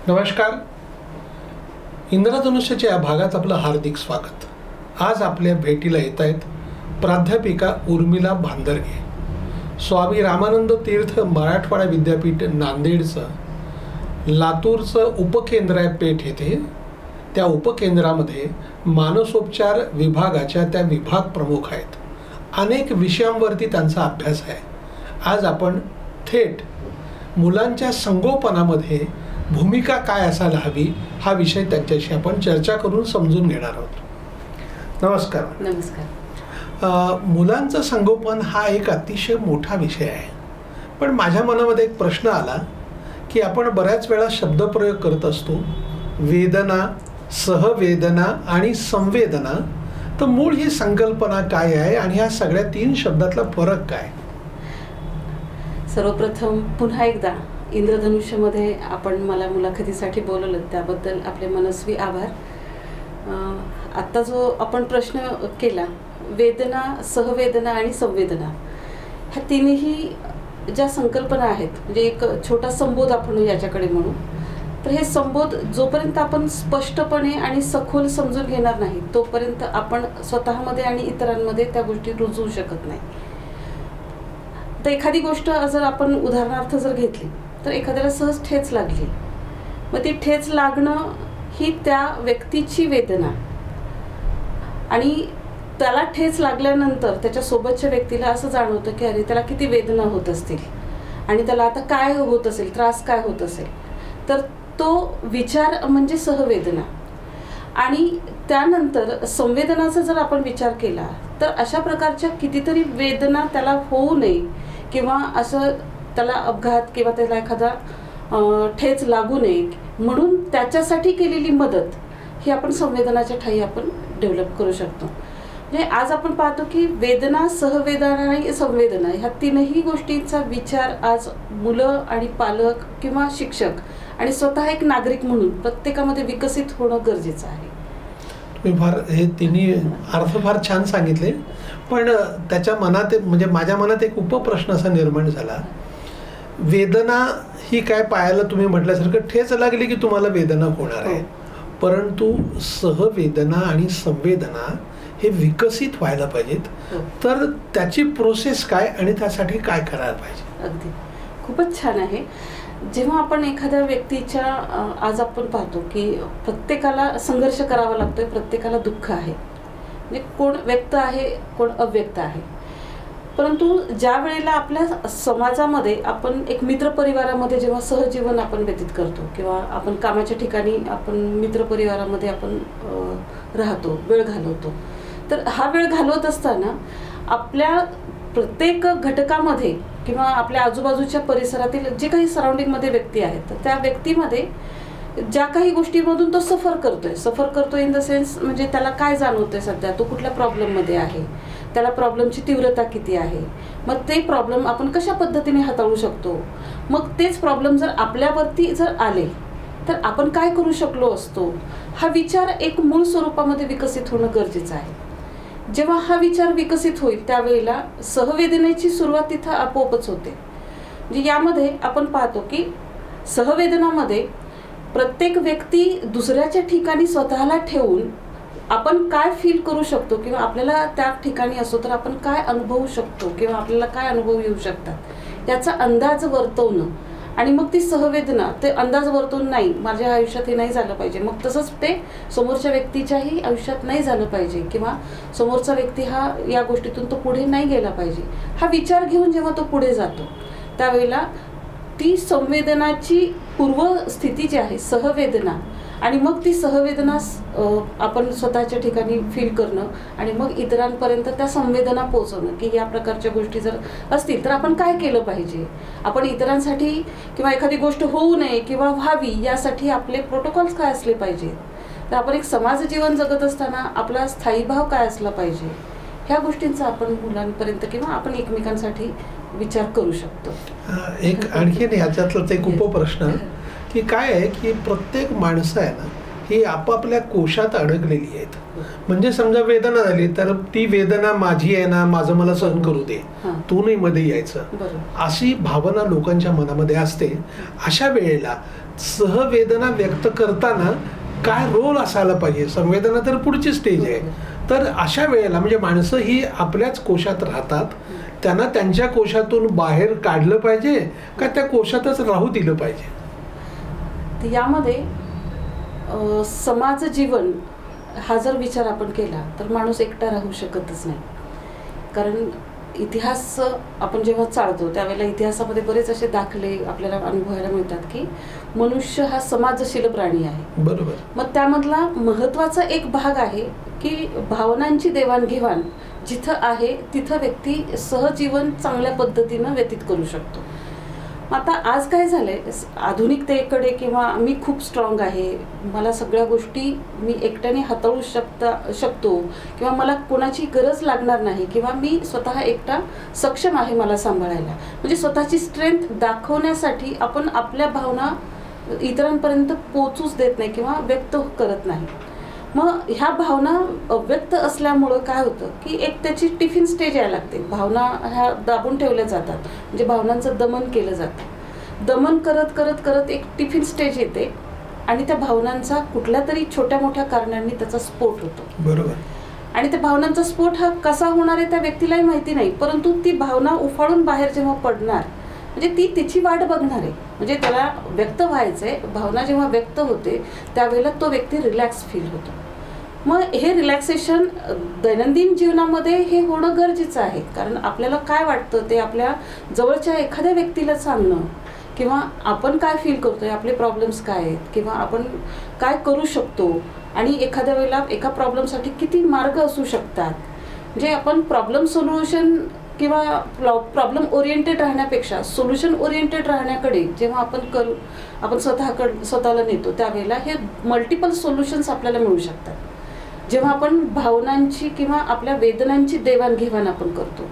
नमस्कार. इंद्रधनुष्याच्या या भागात आपलं हार्दिक स्वागत. आज आपल्या भेटीला येत आहेत प्राध्यापिका उर्मिला भांदरगे. स्वामी रामानंद तीर्थ मराठवाडा विद्यापीठ नांदेडचं लातूरचं उपकेंद्र आहे पेठ येथे. त्या उपकेंद्रामध्ये मानसोपचार विभागाच्या त्या विभाग प्रमुख आहेत. अनेक विषयांवरती त्यांचा अभ्यास आहे. आज आपण थेट मुलांच्या संगोपनामध्ये भूमिका काय असायला हवी हा विषय त्यांच्याशी आपण चर्चा करून समजून घेणार आहोत. नमस्कार. नमस्कार. मुलांचं संगोपन हा एक अतिशय मोठा विषय आहे. पण माझ्या मनामध्ये एक प्रश्न आला की आपण बऱ्याच वेळा शब्दप्रयोग करत असतो, वेदना, सहवेदना आणि संवेदना. तर मूळ ही संकल्पना काय आहे आणि ह्या सगळ्या तीन शब्दातला फरक काय? सर्वप्रथम पुन्हा एकदा इंद्रधनुष्यमध्ये आपण मला मुलाखतीसाठी बोलवलं त्याबद्दल आपले मनस्वी आभार. आत्ता जो आपण प्रश्न केला, वेदना, सहवेदना आणि संवेदना, ह्या तिन्ही ज्या संकल्पना आहेत, म्हणजे एक छोटा संबोध आपण याच्याकडे म्हणू. तर हे संबोध जोपर्यंत आपण स्पष्टपणे आणि सखोल समजून घेणार नाही तोपर्यंत आपण स्वतःमध्ये आणि इतरांमध्ये त्या गोष्टी रुजवू शकत नाही. तर एखादी गोष्ट जर आपण उदाहरणार्थ जर घेतली तर एखाद्याला सहज ठेच लागली, मग ती ठेच लागणं ही त्या व्यक्तीची वेदना, आणि त्याला ठेच लागल्यानंतर त्याच्या सोबतच्या व्यक्तीला असं जाणवतं की अरे त्याला किती वेदना होत असतील आणि त्याला आता काय होत असेल, त्रास काय होत असेल. तर तो विचार म्हणजे सहवेदना. आणि त्यानंतर संवेदनाचा जर आपण विचार केला तर अशा प्रकारच्या कितीतरी वेदना त्याला होऊ नये किंवा असं त्याला अपघात किंवा त्याला एखादा ठेच लागू नये म्हणून त्याच्यासाठी केलेली मदत ही आपण संवेदनाच्या ठायी आपण डेव्हलप करू शकतो. म्हणजे आज आपण पाहतो की वेदना, सहवेदना आणि संवेदना ह्या तीनही गोष्टींचा विचार आज मुलं आणि पालक किंवा शिक्षक आणि स्वतः एक नागरिक म्हणून प्रत्येकामध्ये विकसित होणं गरजेचं आहे. तुम्ही फार हे तिन्ही अर्थ फार छान सांगितले. पण त्याच्या मनात म्हणजे माझ्या मनात एक उपप्रश्न असा निर्माण झाला. वेदना ही काय पायाला तुम्ही म्हटल्यासारखं ठेच लागली की तुम्हाला वेदना होणार आहे, परंतु सहवेदना आणि संवेदना हे विकसित व्हायला पाहिजेत. तर त्याची प्रोसेस काय आणि त्यासाठी काय करायला पाहिजे? अगदी खूपच छान आहे. जेव्हा आपण एखाद्या व्यक्तीच्या आज आपण पाहतो की प्रत्येकाला संघर्ष करावा लागतोय, प्रत्येकाला दुःख आहे, म्हणजे कोण व्यक्त आहे कोण अव्यक्त आहे. परंतु ज्या वेळेला आपल्या समाजामध्ये आपण एक मित्रपरिवारामध्ये जेव्हा सहजीवन आपण व्यतीत करतो किंवा आपण कामाच्या ठिकाणी आपण मित्रपरिवारामध्ये आपण राहतो, वेळ घालवतो, तर हा वेळ घालवत असताना आपल्या प्रत्येक घटकामध्ये किंवा आपल्या आजूबाजूच्या परिसरातील जे काही सराउंडिंगमध्ये व्यक्ती आहेत तर त्या व्यक्तीमध्ये ज्या काही गोष्टींमधून तो सफर करतोय इन द सेन्स म्हणजे त्याला काय जाणवतंय सध्या, तो कुठल्या प्रॉब्लेममध्ये आहे, त्याला प्रॉब्लेमची तीव्रता किती आहे, मग ते प्रॉब्लेम आपण कशा पद्धतीने हाताळू शकतो, मग तेच प्रॉब्लेम जर आपल्यावरती जर आले तर आपण काय करू शकलो असतो, हा विचार एक मूळ स्वरूपामध्ये विकसित होणं गरजेचं आहे. जेव्हा हा विचार विकसित होईल त्यावेळेला सहवेदनेची सुरुवात तिथं आपोआपच होते. म्हणजे यामध्ये आपण पाहतो की सहवेदनामध्ये प्रत्येक व्यक्ती दुसऱ्याच्या ठिकाणी स्वतःला ठेवून आपण काय फील करू शकतो किंवा आपल्याला त्या ठिकाणी असो तर आपण काय अनुभवू शकतो किंवा आपल्याला काय अनुभव येऊ शकतात याचा अंदाज वर्तवणं. आणि मग ती सहवेदना ते अंदाज वर्तवून नाही माझ्या आयुष्यात हे नाही झालं पाहिजे, मग तसंच ते समोरच्या व्यक्तीच्याही आयुष्यात नाही झालं पाहिजे किंवा समोरचा व्यक्ती हा या गोष्टीतून तो पुढे नाही गेला पाहिजे, हा विचार घेऊन जेव्हा तो पुढे जातो त्यावेळेला ती संवेदनाची पूर्वस्थिती जी आहे सहवेदना, आणि मग ती सहवेदना आपण स्वतःच्या ठिकाणी फील करणं आणि मग इतरांपर्यंत त्या संवेदना पोहोचवणं की या प्रकारच्या गोष्टी जर असतील तर आपण काय केलं पाहिजे, आपण इतरांसाठी किंवा एखादी गोष्ट होऊ नये किंवा व्हावी यासाठी आपले प्रोटोकॉल्स काय असले पाहिजे, तर आपण एक समाज जीवन जगत असताना आपला स्थायी भाव काय असला पाहिजे, ह्या गोष्टींचा आपण मुलांपर्यंत किंवा आपण एकमेकांसाठी विचार करू शकतो. एक आणखीन ह्याच्यातलाच एक उपप्रश्न की काय आहे की प्रत्येक माणसं आहे ना ही आपापल्या कोशात अडकलेली आहेत. म्हणजे समजा वेदना झाली तर ती वेदना माझी आहे ना, माझं मला सहन करू दे, तू नाही मध्ये यायचं, अशी भावना लोकांच्या मनामध्ये असते. अशा वेळेला सहवेदना व्यक्त करताना काय रोल असायला पाहिजे? संवेदना तर पुढची स्टेज आहे. तर अशा वेळेला म्हणजे माणसं ही आपल्याच कोशात राहतात, त्यांना त्यांच्या कोशातून बाहेर काढलं पाहिजे का त्या कोशातच राहू दिलं पाहिजे? यामध्ये समाज जीवन हा जर विचार आपण केला तर माणूस एकटा राहू शकतच नाही. कारण इतिहास आपण जेव्हा चालतो त्यावेळेला इतिहासामध्ये बरेच असे दाखले आपल्याला अनुभवायला मिळतात की मनुष्य हा समाजशील प्राणी आहे. बरोबर. मग त्यामधला महत्त्वाचा एक भाग आहे की भावनांची देवाणघेवाण जिथं आहे तिथं व्यक्ती सहजीवन चांगल्या पद्धतीनं व्यतीत करू शकतो. आता आज काय झालंय, आधुनिकतेकडे किंवा मी खूप स्ट्रॉंग आहे, मला सगळ्या गोष्टी मी एकट्याने हाताळू शकतो किंवा मला कोणाची गरज लागणार नाही किंवा मी स्वतः एकटा सक्षम आहे मला सांभाळायला, म्हणजे स्वतःची स्ट्रेंथ दाखवण्यासाठी आपण आपल्या भावना इतरांपर्यंत पोचूच देत नाही किंवा व्यक्त करत नाही. मग ह्या भावना व्यक्त असल्यामुळं काय होतं की एक त्याची टिफिन स्टेज यायला लागते. भावना ह्या दाबून ठेवल्या जातात, म्हणजे भावनांचं दमन केलं जातं. दमन करत करत करत एक टिफिन स्टेज येते आणि त्या भावनांचा कुठल्या तरी छोट्या मोठ्या कारणांनी त्याचा स्फोट होतो. बरोबर. आणि त्या भावनांचा स्फोट हा कसा होणार आहे त्या व्यक्तीलाही माहिती नाही, परंतु ती भावना उफाळून बाहेर जेव्हा पडणार म्हणजे ती तिची वाट बघणार आहे. म्हणजे त्याला व्यक्त व्हायचंय, भावना जेव्हा व्यक्त होते त्यावेळेला तो व्यक्ती रिलॅक्स फील होतो. मग हे रिलॅक्सेशन दैनंदिन जीवनामध्ये हे होणं गरजेचं आहे. कारण आपल्याला काय वाटतं ते आपल्या जवळच्या एखाद्या व्यक्तीला सांगणं किंवा आपण काय फील करतोय, आपले प्रॉब्लेम्स काय आहेत किंवा आपण काय करू शकतो आणि एखाद्या वेळेला एका प्रॉब्लेमसाठी किती मार्ग असू शकतात. म्हणजे आपण प्रॉब्लेम सोल्युशन किंवा प्रॉब्लेम ओरिएंटेड राहण्यापेक्षा सोल्युशन ओरिएंटेड राहण्याकडे जेव्हा आपण स्वतःला नेतो त्यावेळेला हे मल्टिपल सोल्युशन्स आपल्याला मिळू शकतात. जेव्हा आपण भावनांची किंवा आपल्या वेदनांची देवाणघेवाण आपण करतो,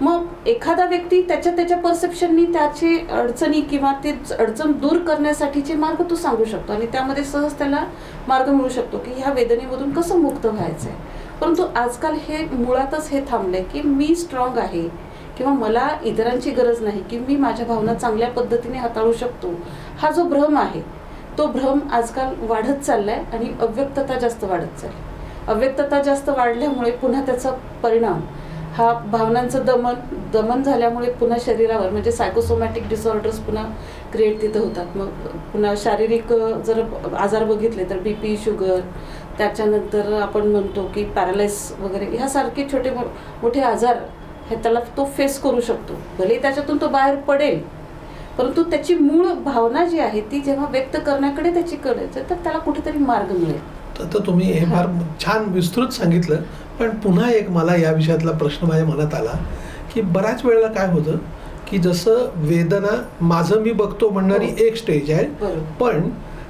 मग एखादा व्यक्ती त्याच्या परसेप्शननी त्याची अडचणी किंवा ते अडचण दूर करण्यासाठीचे मार्ग तो सांगू शकतो आणि त्यामध्ये सहज त्याला मार्ग मिळू शकतो की ह्या वेदनेमधून कसं मुक्त व्हायचंय. परंतु आजकाल हे मुळातच हे थांबलंय की मी स्ट्रॉंग आहे किंवा मला इतरांची गरज नाही की मी माझ्या भावना चांगल्या पद्धतीने हाताळू शकतो. हा जो भ्रम आहे तो भ्रम आजकाल वाढत चाललाय आणि अव्यक्तता जास्त वाढत चालली. अव्यक्तता जास्त वाढल्यामुळे पुन्हा त्याचा परिणाम हा भावनांचं दमन झाल्यामुळे पुन्हा शरीरावर म्हणजे सायकोसोमॅटिक डिसऑर्डर्स पुन्हा क्रिएट तिथं होतात. मग पुन्हा शारीरिक जर आजार बघितले तर BP, शुगर, त्याच्यानंतर आपण म्हणतो की पॅरालाइस वगैरे ह्यासारखे छोटे मोठे आजार हे त्याला तो फेस करू शकतो. भले त्याच्यातून तो बाहेर पडेल परंतु त्याची मूळ भावना जी आहे ती जेव्हा व्यक्त करण्याकडे त्याची कळेल तर त्याला कुठेतरी मार्ग मिळेल. तर तुम्ही हे फार छान विस्तृत सांगितलं. पण पुन्हा एक मला या विषयातला प्रश्न माझ्या मनात आला की बऱ्याच वेळेला काय होतं की जसं वेदना माझं मी बघतो म्हणणारी एक स्टेज आहे, पण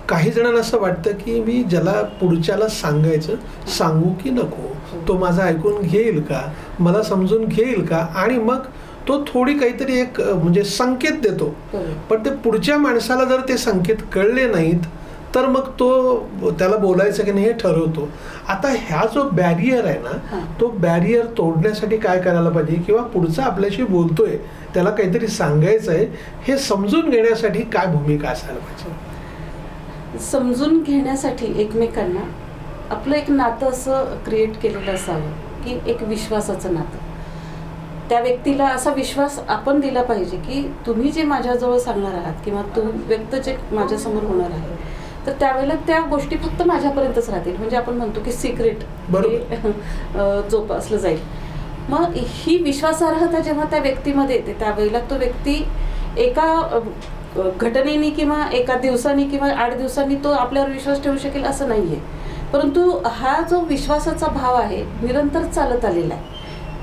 काही जणांना असं वाटतं की मी ज्याला पुढच्याला सांगायचं सांगू की नको, तो माझं ऐकून घेईल का, मला समजून घेईल का, आणि मग तो थोडी काहीतरी एक म्हणजे संकेत देतो. पण ते पुढच्या माणसाला जर ते संकेत कळले नाहीत तर मग तो त्याला बोलायचं की नाही हे ठरवतो. आता ह्या जो बॅरियर आहे ना तो बॅरियर तोडण्यासाठी काय करायला पाहिजे, किंवा पुढचा आपल्याशी बोलतोय त्याला काहीतरी सांगायचं आहे हे समजून घेण्यासाठी काय भूमिका असायला पाहिजे? समजून घेण्यासाठी एकमेकांना आपलं एक नातं असं क्रिएट केलेलं असावं की एक विश्वासाचं नातं. त्या व्यक्तीला असा विश्वास आपण दिला पाहिजे की तुम्ही जे माझ्याजवळ सांगणार आहात किंवा तू व्यक्त जे माझ्यासमोर होणार आहे तर त्यावेळेला त्या गोष्टी फक्त माझ्यापर्यंतच राहतील. म्हणजे आपण म्हणतो की सिक्रेट जोपासलं जाईल. मग ही विश्वासार्हता जेव्हा त्या व्यक्तीमध्ये येते त्यावेळेला तो व्यक्ती एका घटनेने किंवा एका दिवसांनी किंवा 8 दिवसांनी तो आपल्यावर विश्वास ठेवू शकेल असं नाही आहे. परंतु हा जो विश्वासाचा भाव आहे निरंतर चालत आलेला आहे.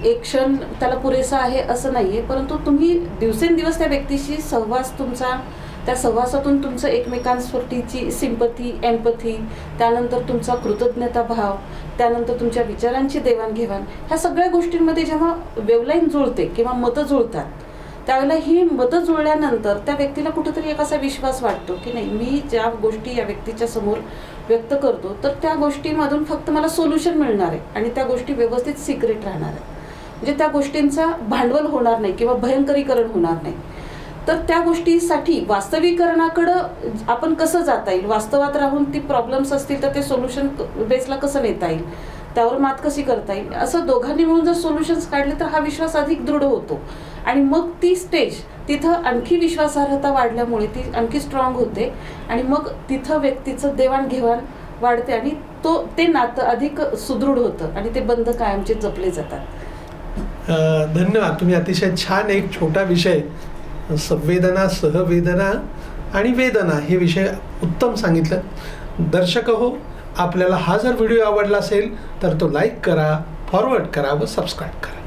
एक क्षण त्याला पुरेसा आहे असं नाही आहे, परंतु तुम्ही दिवसेंदिवस त्या व्यक्तीशी सहवास तुमचा, त्या सहवासातून तुमचं एकमेकांसाठीची सिंपथी, एम्पथी, त्यानंतर तुमचा कृतज्ञता भाव, त्यानंतर तुमच्या विचारांची देवाणघेवाण, ह्या सगळ्या गोष्टींमध्ये जेव्हा वेवलाईन जुळते किंवा मतं जुळतात त्यावेळेला ही मतं जुळल्यानंतर त्या व्यक्तीला कुठेतरी एक असा विश्वास वाटतो की नाही मी ज्या गोष्टी या व्यक्तीच्या समोर व्यक्त करतो तर त्या गोष्टीमधून फक्त मला सोल्युशन मिळणार आहे आणि त्या गोष्टी व्यवस्थित सिक्रेट राहणार आहे. म्हणजे त्या गोष्टींचा भांडवल होणार नाही किंवा भयंकरीकरण होणार नाही. तर त्या गोष्टीसाठी वास्तविकरणाकडं आपण कसं जाता येईल, वास्तवात राहून ती प्रॉब्लेम्स असतील तर ते सोल्युशन बेसला कसं नेता येईल, त्यावर मात कशी करता येईल, असं दोघांनी मिळून जर सोल्युशन्स काढले तर हा विश्वास अधिक दृढ होतो. आणि मग ती स्टेज तिथं आणखी विश्वासार्हता वाढल्यामुळे ती आणखी स्ट्रॉंग होते आणि मग तिथं व्यक्तीचं देवाणघेवाण वाढते आणि ते नातं अधिक सुदृढ होतं आणि ते बंध कायमचे जपले जातात. धन्यवाद. तुम्ही अतिशय छान एक छोटा विषय संवेदना, सहवेदना आणि वेदना हे विषय उत्तम सांगितलं. दर्शक हो, आपल्याला हा जर व्हिडिओ आवडला असेल तर तो लाईक करा, फॉरवर्ड करा व सबस्क्राईब करा.